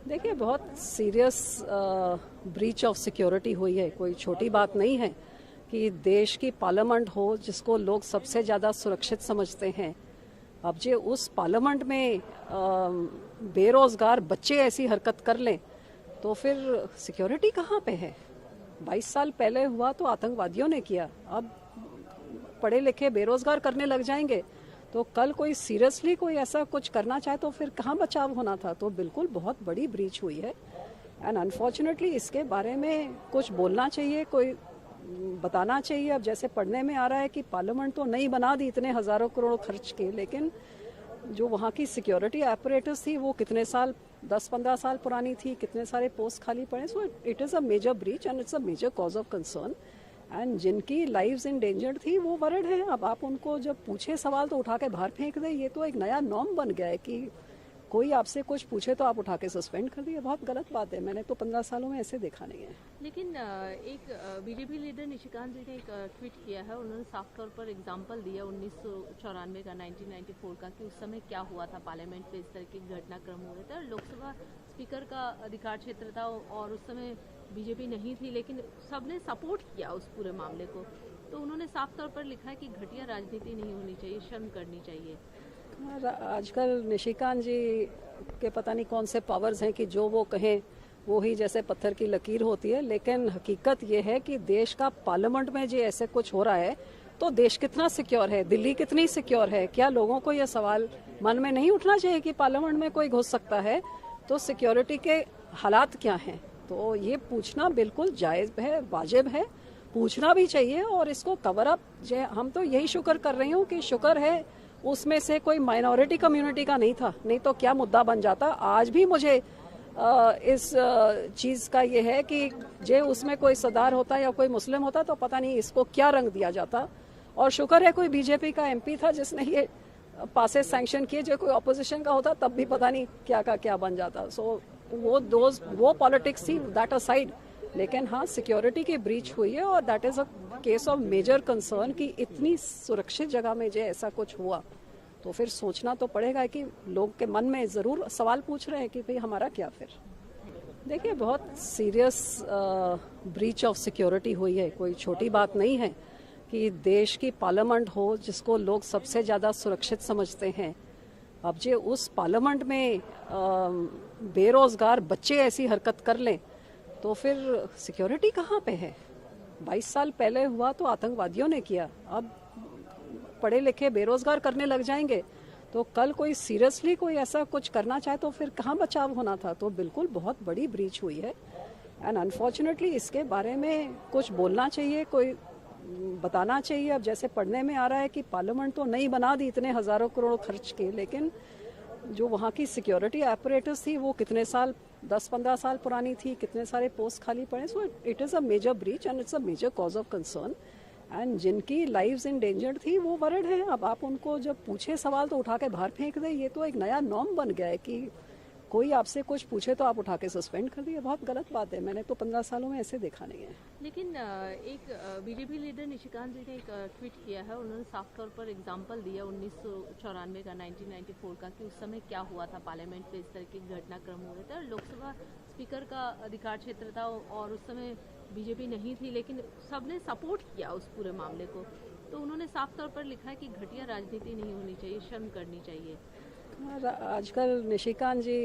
देखिए, बहुत serious breach of security हुई है। कोई छोटी बात नहीं है कि देश की पार्लियामेंट हो जिसको लोग सबसे ज़्यादा सुरक्षित समझते हैं। अब जे उस पार्लियामेंट में बेरोजगार बच्चे ऐसी हरकत कर लें तो फिर सिक्योरिटी कहाँ पे है? 22 साल पहले हुआ तो आतंकवादियों ने किया, अब पढ़े लिखे बेरोजगार करने लग जाएंगे तो कल कोई सीरियसली कोई ऐसा कुछ करना चाहे तो फिर कहाँ बचाव होना था? तो बिल्कुल बहुत बड़ी ब्रीच हुई है एंड अनफॉर्चुनेटली इसके बारे में कुछ बोलना चाहिए, कोई बताना चाहिए। अब जैसे पढ़ने में आ रहा है कि पार्लियामेंट तो नहीं बना दी इतने हजारों करोड़ खर्च के, लेकिन जो वहाँ की सिक्योरिटी एपरेटस थी वो कितने साल, 10-15 साल पुरानी थी, कितने सारे पोस्ट खाली पड़े। So it is a major breach and it's a major cause of concern and जिनकी लाइव्स इंडेंजर्ड थी वो वर्ड हैं। अब आप उनको जब पूछे सवाल तो उठा के बाहर फेंक दे, ये तो एक नया नॉर्म बन गया है कि कोई आपसे कुछ पूछे तो आप उठा के सस्पेंड कर दिए। बहुत गलत बात है, मैंने तो 15 सालों में ऐसे देखा नहीं है। लेकिन एक बीजेपी लीडर निशिकांत जी ने एक ट्वीट किया है, उन्होंने साफ तौर पर एग्जांपल दिया 1994 का, 1994 का, कि उस समय क्या हुआ था पार्लियामेंट में, इस तरह के घटनाक्रम हुए थे। लोकसभा स्पीकर का अधिकार क्षेत्र था और उस समय बीजेपी नहीं थी, लेकिन सबने सपोर्ट किया उस पूरे मामले को। तो उन्होंने साफ तौर पर लिखा है कि घटिया राजनीति नहीं होनी चाहिए, शर्म करनी चाहिए। आजकल निशिकांत जी के पता नहीं कौन से पावर्स हैं कि जो वो कहें वो ही जैसे पत्थर की लकीर होती है, लेकिन हकीकत ये है कि देश का पार्लियामेंट में जो ऐसे कुछ हो रहा है तो देश कितना सिक्योर है, दिल्ली कितनी सिक्योर है? क्या लोगों को यह सवाल मन में नहीं उठना चाहिए कि पार्लियामेंट में कोई घुस सकता है तो सिक्योरिटी के हालात क्या हैं? तो ये पूछना बिल्कुल जायज़ है, वाजिब है, पूछना भी चाहिए। और इसको कवर अप, हम तो यही शुक्र कर रही हूँ कि शुक्र है उसमें से कोई माइनॉरिटी कम्युनिटी का नहीं था, नहीं तो क्या मुद्दा बन जाता। आज भी मुझे इस चीज़ का ये है कि जे उसमें कोई सरदार होता या कोई मुस्लिम होता तो पता नहीं इसको क्या रंग दिया जाता। और शुक्र है कोई बीजेपी का एमपी था जिसने ये पासेस सैंक्शन किए, जो कोई ऑपोजिशन का होता तब भी पता नहीं क्या का क्या बन जाता। सो वो पॉलिटिक्स थी, दैट असाइड। लेकिन हाँ, सिक्योरिटी की ब्रीच हुई है और that is a case of major concern कि इतनी सुरक्षित जगह में जो ऐसा कुछ हुआ तो फिर सोचना तो पड़ेगा कि लोग के मन में ज़रूर सवाल पूछ रहे हैं कि भाई हमारा क्या फिर। देखिए, बहुत सीरियस ब्रीच ऑफ सिक्योरिटी हुई है। कोई छोटी बात नहीं है कि देश की पार्लियामेंट हो जिसको लोग सबसे ज़्यादा सुरक्षित समझते हैं। अब जे उस पार्लियामेंट में बेरोजगार बच्चे ऐसी हरकत कर लें तो फिर सिक्योरिटी कहाँ पे है? 22 साल पहले हुआ तो आतंकवादियों ने किया, अब पढ़े लिखे बेरोजगार करने लग जाएंगे तो कल कोई सीरियसली कोई ऐसा कुछ करना चाहे तो फिर कहाँ बचाव होना था? तो बिल्कुल बहुत बड़ी ब्रीच हुई है एंड अनफॉर्चुनेटली इसके बारे में कुछ बोलना चाहिए, कोई बताना चाहिए। अब जैसे पढ़ने में आ रहा है कि पार्लियामेंट तो नहीं बना दी इतने हजारों करोड़ खर्च के, लेकिन जो वहाँ की सिक्योरिटी एपरेटस थी वो कितने साल, 10-15 साल पुरानी थी, कितने सारे पोस्ट खाली पड़े। So it is a major breach and it's a major cause of concern and जिनकी लाइव्स इंडेंजर्ड थी वो वर्ड हैं। अब आप उनको जब पूछे सवाल तो उठा के बाहर फेंक दे, ये तो एक नया नॉर्म बन गया है कि कोई आपसे कुछ पूछे तो आप उठा के सस्पेंड कर दिए। बहुत गलत बात है, मैंने तो 15 सालों में ऐसे देखा नहीं है। लेकिन एक बीजेपी लीडर निशिकांत जी ने एक ट्वीट किया है, उन्होंने साफ तौर पर एग्जांपल दिया 1994 का, 1994 का, कि उस समय क्या हुआ था पार्लियामेंट में, इस तरह के घटनाक्रम हुए थे। लोकसभा स्पीकर का अधिकार क्षेत्र था और उस समय बीजेपी नहीं थी, लेकिन सबने सपोर्ट किया उस पूरे मामले को। तो उन्होंने साफ तौर पर लिखा है कि घटिया राजनीति नहीं होनी चाहिए, शर्म करनी चाहिए। आजकल निशिकांत जी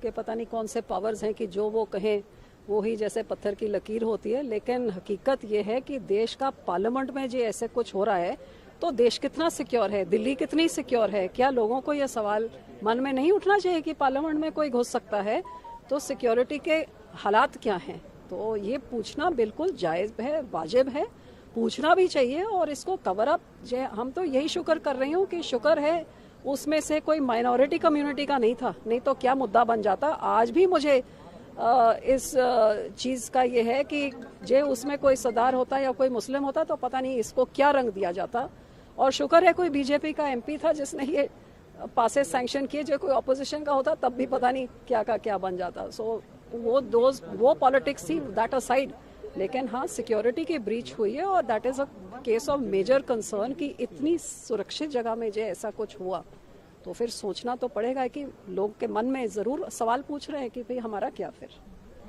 के पता नहीं कौन से पावर्स हैं कि जो वो कहें वो ही जैसे पत्थर की लकीर होती है, लेकिन हकीकत ये है कि देश का पार्लियामेंट में जो ऐसे कुछ हो रहा है तो देश कितना सिक्योर है, दिल्ली कितनी सिक्योर है? क्या लोगों को यह सवाल मन में नहीं उठना चाहिए कि पार्लियामेंट में कोई घुस सकता है तो सिक्योरिटी के हालात क्या हैं? तो ये पूछना बिल्कुल जायज़ है, वाजिब है, पूछना भी चाहिए। और इसको कवर अप, हम तो यही शुक्र कर रही हूँ कि शुक्र है उसमें से कोई माइनॉरिटी कम्युनिटी का नहीं था, नहीं तो क्या मुद्दा बन जाता। आज भी मुझे इस चीज़ का ये है कि जे उसमें कोई सरदार होता या कोई मुस्लिम होता तो पता नहीं इसको क्या रंग दिया जाता। और शुक्र है कोई बीजेपी का एमपी था जिसने ये पासेस सैंक्शन किए, जो कोई ऑपोजिशन का होता तब भी पता नहीं क्या का क्या बन जाता। सो वो पॉलिटिक्स थी, दैट असाइड। लेकिन हाँ, सिक्योरिटी की ब्रीच हुई है और that is a case of major concern कि इतनी सुरक्षित जगह में जो ऐसा कुछ हुआ तो तो फिर सोचना तो पड़ेगा कि लोग के मन में जरूर सवाल पूछ रहे हैं कि भाई हमारा क्या फिर।